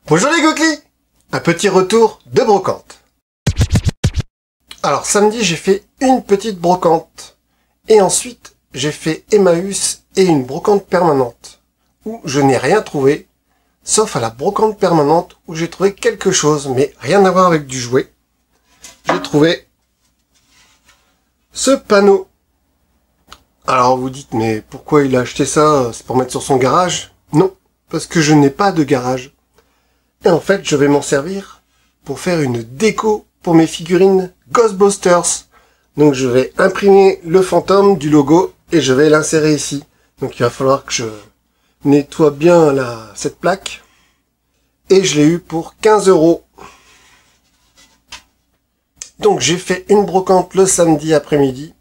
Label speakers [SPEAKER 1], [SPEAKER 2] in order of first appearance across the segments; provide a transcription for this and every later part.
[SPEAKER 1] Bonjour les Goklis! Un petit retour de brocante. Alors samedi j'ai fait une petite brocante. Et ensuite j'ai fait Emmaüs et une brocante permanente. Où je n'ai rien trouvé. Sauf à la brocante permanente où j'ai trouvé quelque chose. Mais rien à voir avec du jouet. J'ai trouvé ce panneau. Alors vous dites mais pourquoi il a acheté ça? C'est pour mettre sur son garage? Non, parce que je n'ai pas de garage. Et en fait, je vais m'en servir pour faire une déco pour mes figurines Ghostbusters. Donc je vais imprimer le fantôme du logo et je vais l'insérer ici. Donc il va falloir que je nettoie bien cette plaque. Et je l'ai eu pour 15 €. Donc j'ai fait une brocante le samedi après-midi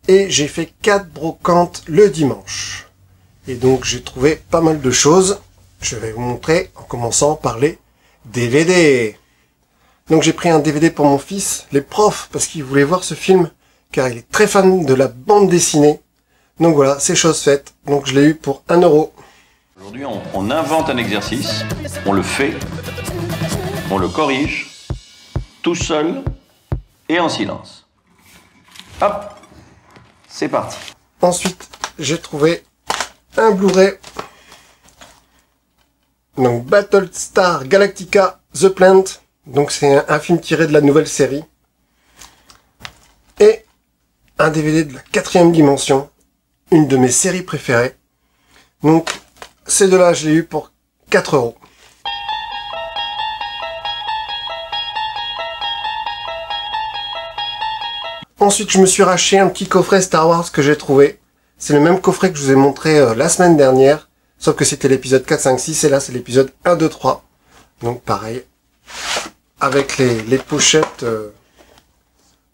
[SPEAKER 1] et j'ai fait 4 brocantes le dimanche. Et donc j'ai trouvé pas mal de choses. Je vais vous montrer en commençant par les DVD. Donc j'ai pris un DVD pour mon fils, Les Profs, parce qu'il voulait voir ce film, car il est très fan de la bande dessinée. Donc voilà, c'est chose faite. Donc je l'ai eu pour 1 €.
[SPEAKER 2] Aujourd'hui, on invente un exercice, on le fait, on le corrige, tout seul et en silence. Hop, c'est parti.
[SPEAKER 1] Ensuite, j'ai trouvé un Blu-ray. Donc Battlestar Galactica The Plant. Donc c'est un film tiré de la nouvelle série. Et un DVD de la 4e dimension. Une de mes séries préférées. Donc ces deux-là, je l'ai eu pour 4 €. Ensuite, je me suis racheté un petit coffret Star Wars que j'ai trouvé. C'est le même coffret que je vous ai montré la semaine dernière. Sauf que c'était l'épisode 4, 5, 6 et là c'est l'épisode 1, 2, 3. Donc pareil. Avec les pochettes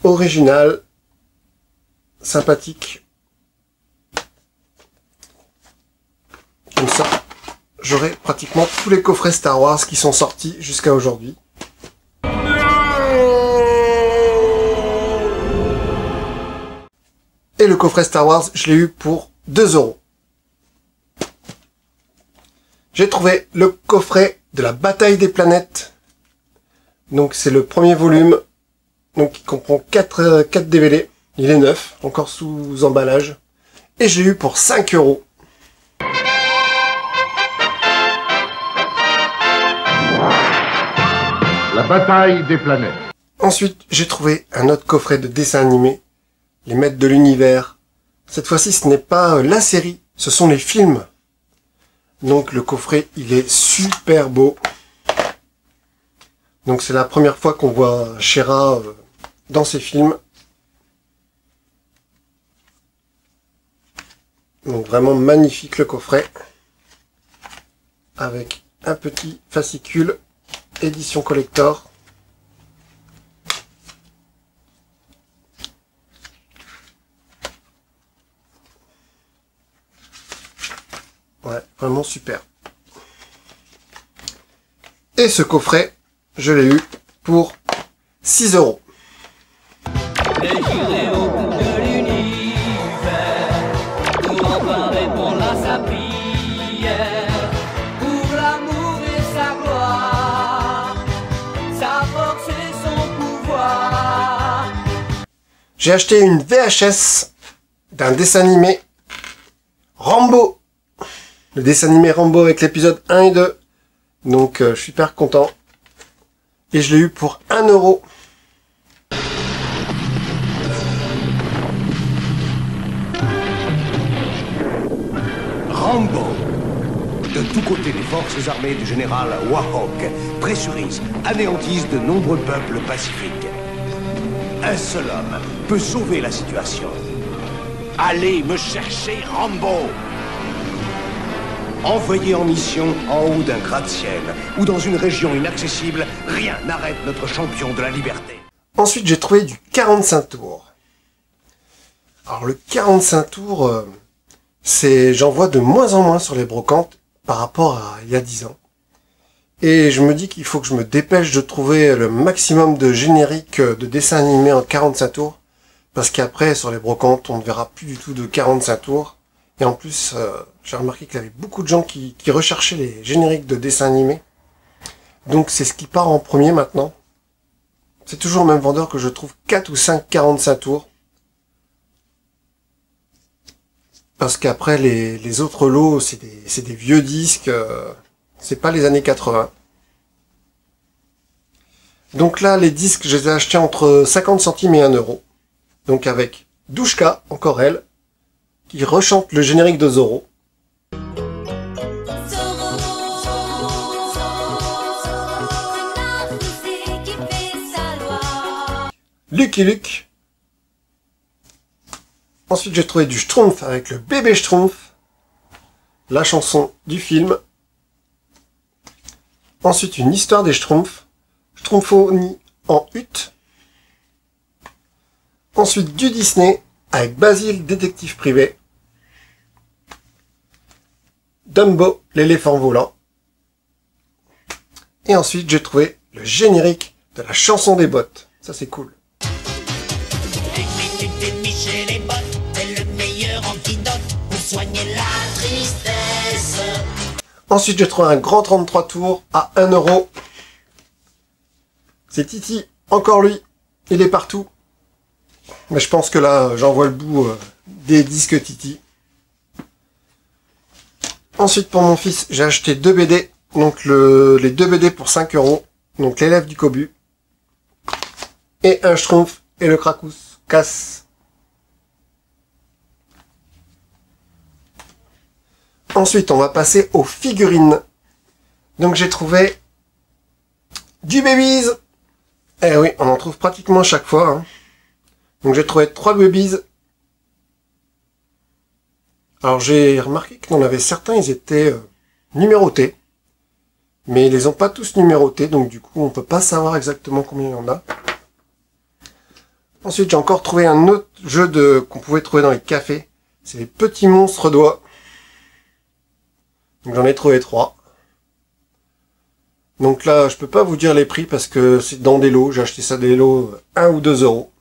[SPEAKER 1] originales. Sympathiques. Comme ça, j'aurai pratiquement tous les coffrets Star Wars qui sont sortis jusqu'à aujourd'hui. Et le coffret Star Wars, je l'ai eu pour 2 €. J'ai trouvé le coffret de la bataille des planètes. Donc c'est le premier volume. Donc il comprend 4 DVD. Il est neuf, encore sous emballage. Et je l'ai eu pour 5 €.
[SPEAKER 3] La bataille des planètes.
[SPEAKER 1] Ensuite, j'ai trouvé un autre coffret de dessins animés. Les Maîtres de l'Univers. Cette fois-ci, ce n'est pas la série, ce sont les films. Donc le coffret, il est super beau. Donc c'est la première fois qu'on voit She-Ra dans ces films. Donc vraiment magnifique le coffret. Avec un petit fascicule, édition collector. Ouais, vraiment super. Et ce coffret, je l'ai eu pour 6 €. J'ai acheté une VHS d'un dessin animé Rambo. Le dessin animé Rambo avec l'épisode 1 et 2. Donc je suis super content. Et je l'ai eu pour 1 €.
[SPEAKER 4] Rambo. De tous côtés, les forces armées du général Warhawk pressurisent, anéantissent de nombreux peuples pacifiques. Un seul homme peut sauver la situation. Allez me chercher Rambo. Envoyé en mission en haut d'un gratte-ciel ou dans une région inaccessible, rien n'arrête notre champion de la liberté.
[SPEAKER 1] Ensuite, j'ai trouvé du 45 tours. Alors le 45 tours, j'en vois de moins en moins sur les brocantes par rapport à il y a 10 ans. Et je me dis qu'il faut que je me dépêche de trouver le maximum de génériques de dessins animés en 45 tours. Parce qu'après, sur les brocantes, on ne verra plus du tout de 45 tours. Et en plus, j'ai remarqué qu'il y avait beaucoup de gens qui recherchaient les génériques de dessins animés. Donc c'est ce qui part en premier maintenant. C'est toujours le même vendeur que je trouve 4 ou 5 45 tours. Parce qu'après les autres lots, c'est des vieux disques, c'est pas les années 80. Donc là, les disques, je les ai achetés entre 50 centimes et 1 euro. Donc avec Douchka, encore elle, qui rechante le générique de Zorro. Lucky Luke. Ensuite, j'ai trouvé du Schtroumpf avec le bébé Schtroumpf. La chanson du film. Ensuite, une histoire des Schtroumpfs. Schtroumphonie en hutte. Ensuite, du Disney avec Basile, détective privé. Dumbo, l'éléphant volant. Et ensuite, j'ai trouvé le générique de la chanson des bottes. Ça, c'est cool. Ensuite, j'ai trouvé un grand 33 tours à 1 euro. C'est Titi, encore lui. Il est partout. Mais je pense que là, j'en vois le bout des disques Titi. Ensuite, pour mon fils, j'ai acheté 2 BD. Donc, les 2 BD pour 5 euros. Donc, l'élève du Cobu. Et un Schtroumpf et le Cracous. Casse. Ensuite, on va passer aux figurines. Donc, j'ai trouvé du Babies. Eh oui, on en trouve pratiquement chaque fois. Hein. Donc, j'ai trouvé 3 Babies. Alors, j'ai remarqué qu'il y en avait certains, ils étaient numérotés. Mais ils les ont pas tous numérotés. Donc, du coup, on peut pas savoir exactement combien il y en a. Ensuite, j'ai encore trouvé un autre jeu qu'on pouvait trouver dans les cafés. C'est les petits monstres doigts. Donc j'en ai trouvé 3. Donc là, je peux pas vous dire les prix parce que c'est dans des lots. J'ai acheté ça des lots 1 ou 2 euros.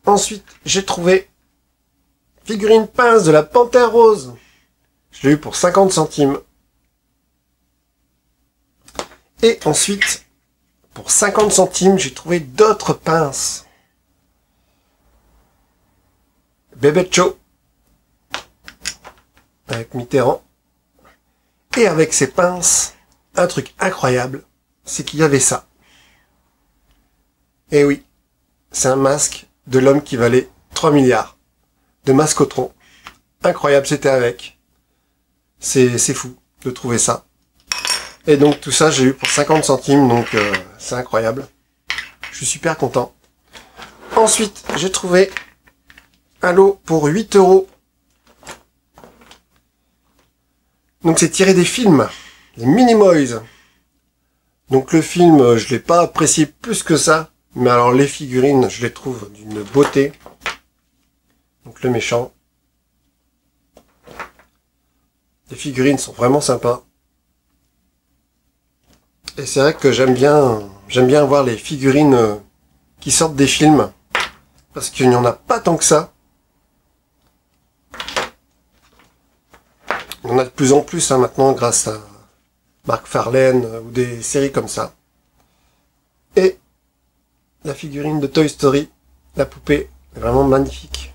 [SPEAKER 1] Ensuite, j'ai trouvé figurine pince de la Panthère Rose. Je l'ai eu pour 50 centimes. Et ensuite, pour 50 centimes, j'ai trouvé d'autres pinces. Bébé Cho. Avec Mitterrand. Et avec ses pinces, un truc incroyable, c'est qu'il y avait ça. Et oui, c'est un masque de l'homme qui valait 3 milliards. De mascotron. Incroyable, c'était avec. C'est fou de trouver ça. Et donc tout ça, j'ai eu pour 50 centimes, donc c'est incroyable. Je suis super content. Ensuite, j'ai trouvé un lot pour 8 euros. Donc c'est tiré des films, les Minimoys. Donc le film, je l'ai pas apprécié plus que ça, mais alors les figurines, je les trouve d'une beauté. Donc le méchant. Les figurines sont vraiment sympas. Et c'est vrai que j'aime bien voir les figurines qui sortent des films, parce qu'il n'y en a pas tant que ça. Il y en a de plus en plus hein, maintenant grâce à McFarlane ou des séries comme ça. Et la figurine de Toy Story, la poupée, est vraiment magnifique.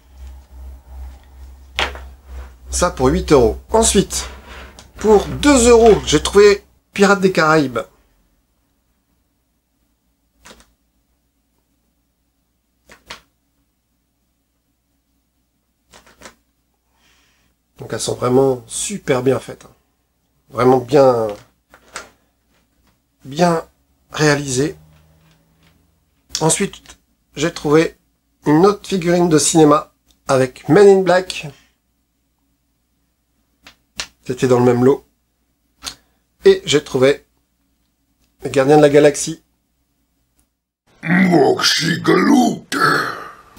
[SPEAKER 1] Ça pour 8 euros. Ensuite, pour 2 euros, j'ai trouvé Pirates des Caraïbes. Donc elles sont vraiment super bien faites. Hein. Vraiment bien réalisées. Ensuite, j'ai trouvé une autre figurine de cinéma avec Men in Black. C'était dans le même lot. Et j'ai trouvé les Gardiens de la Galaxie.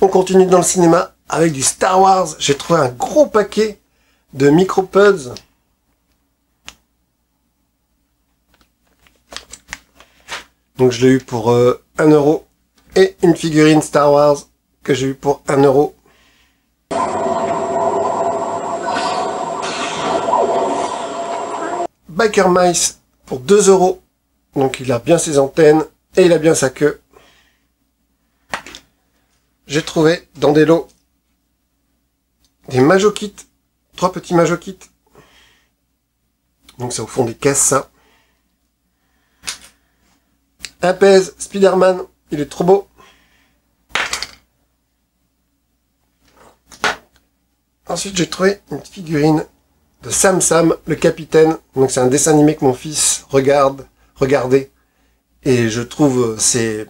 [SPEAKER 1] On continue dans le cinéma avec du Star Wars. J'ai trouvé un gros paquet de Micropods. Donc je l'ai eu pour 1 euro. Et une figurine Star Wars que j'ai eu pour 1 euro. Biker Mice pour 2 €. Donc il a bien ses antennes et il a bien sa queue. J'ai trouvé dans des lots des Majokits, 3 petits Majokits. Donc c'est au fond des caisses ça. Un pèse Spider-Man, il est trop beau. Ensuite j'ai trouvé une figurine de Sam Sam, le capitaine. Donc c'est un dessin animé que mon fils regardait. Et je trouve ces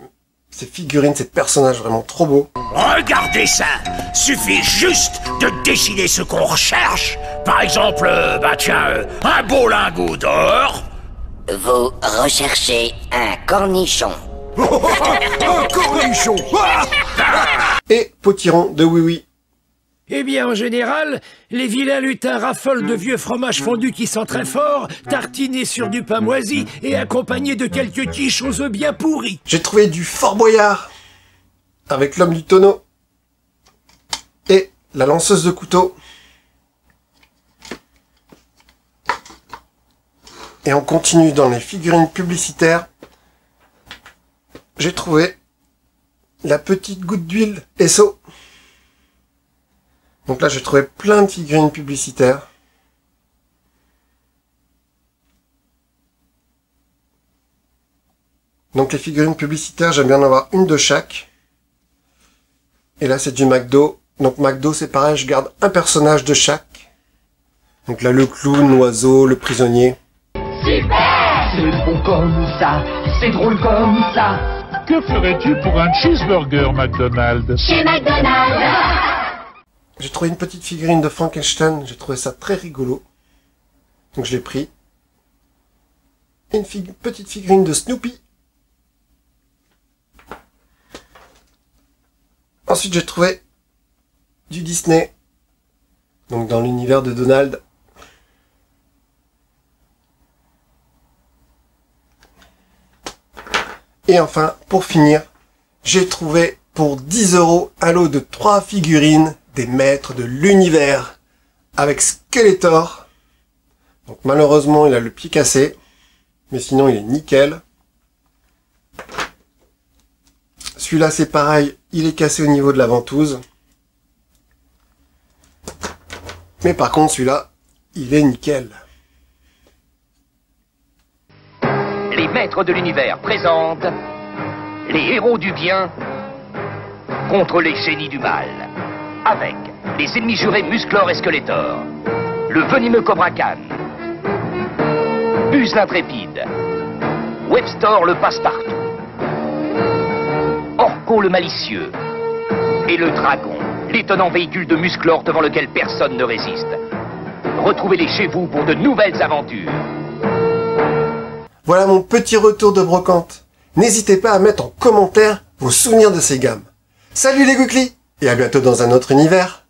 [SPEAKER 1] figurines, ces personnages vraiment trop beaux.
[SPEAKER 5] Regardez ça! Suffit juste de décider ce qu'on recherche. Par exemple, un beau lingot d'or.
[SPEAKER 6] Vous recherchez un cornichon.
[SPEAKER 5] Un cornichon!
[SPEAKER 1] Et Potiron de Oui Oui.
[SPEAKER 7] Eh bien, en général, les vilains lutins raffolent de vieux fromages fondus qui sentent très fort, tartinés sur du pain moisi et accompagnés de quelques quiches aux œufs bien pourris.
[SPEAKER 1] J'ai trouvé du Fort Boyard avec l'homme du tonneau et la lanceuse de couteau. Et on continue dans les figurines publicitaires. J'ai trouvé la petite goutte d'huile Esso. Donc là, j'ai trouvé plein de figurines publicitaires. Donc les figurines publicitaires, j'aime bien en avoir une de chaque. Et là, c'est du McDo. Donc McDo, c'est pareil, je garde un personnage de chaque. Donc là, le clown, l'oiseau, le prisonnier.
[SPEAKER 8] Super! C'est bon comme ça, c'est drôle comme ça.
[SPEAKER 3] Que ferais-tu pour un cheeseburger, McDonald's?
[SPEAKER 8] Chez McDonald's!
[SPEAKER 1] J'ai trouvé une petite figurine de Frankenstein, j'ai trouvé ça très rigolo. Donc je l'ai pris. Et une petite figurine de Snoopy. Ensuite j'ai trouvé du Disney. Donc dans l'univers de Donald. Et enfin, pour finir, j'ai trouvé pour 10 € un lot de 3 figurines des maîtres de l'univers avec Skeletor. Donc malheureusement il a le pied cassé, mais sinon il est nickel. Celui-là c'est pareil, il est cassé au niveau de la ventouse. Mais par contre celui-là, il est nickel.
[SPEAKER 9] Les maîtres de l'univers présentent les héros du bien contre les génies du mal. Avec les ennemis jurés Musclor et Skeletor, le venimeux Cobra Khan, Buzz l'intrépide, Webstor le passe-partout, Orko le malicieux et le dragon, l'étonnant véhicule de Musclor devant lequel personne ne résiste. Retrouvez-les chez vous pour de nouvelles aventures.
[SPEAKER 1] Voilà mon petit retour de brocante. N'hésitez pas à mettre en commentaire vos souvenirs de ces gammes. Salut les Gouklis! Et à bientôt dans un autre univers.